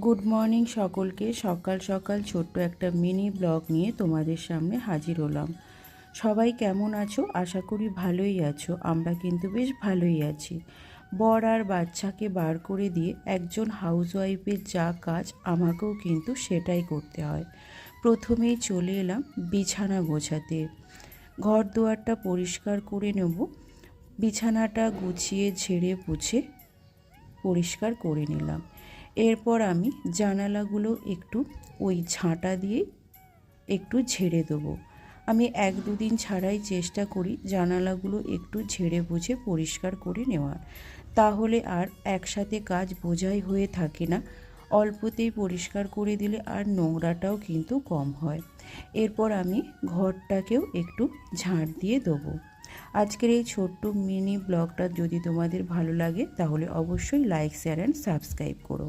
Good morning সকলকে। সকাল সকাল ছোট্ট একটা মিনি ব্লগ নিয়ে তোমাদের সামনে হাজির হলাম। সবাই কেমন আছো? আশা করি ভালোই আছো। আমরা কিন্তু বেশ ভালোই আছি। বর আর বাচ্চাকে বার করে দিয়ে একজন হাউসওয়াইফের যা কাজ আমাকেও কিন্তু সেটাই করতে হয়। প্রথমেই চলে এলাম বিছানা গোছাতে। ঘর দুয়ারটা পরিষ্কার করে নেব। বিছানাটা গুছিয়ে ঝেড়ে পুছে পরিষ্কার করে নিলাম। এরপর আমি জানালাগুলো একটু ওই ঝাঁটা দিয়ে একটু ঝেড়ে দেবো। আমি 1-2 দিন ছাড়াই চেষ্টা করি জানালাগুলো একটু ঝেড়ে বুঝে পরিষ্কার করে নেওয়ার। তাহলে আর একসাথে কাজ বোঝাই হয়ে থাকে না। অল্পতেই পরিষ্কার করে দিলে আর নোংরাটাও কিন্তু কম হয়। এরপর আমি ঘরটাকেও একটু ঝাঁট দিয়ে দেবো। আজকের এই ছোট্ট মিনি ব্লগটা যদি তোমাদের ভালো লাগে তাহলে অবশ্যই লাইক, শেয়ার অ্যান্ড সাবস্ক্রাইব করো।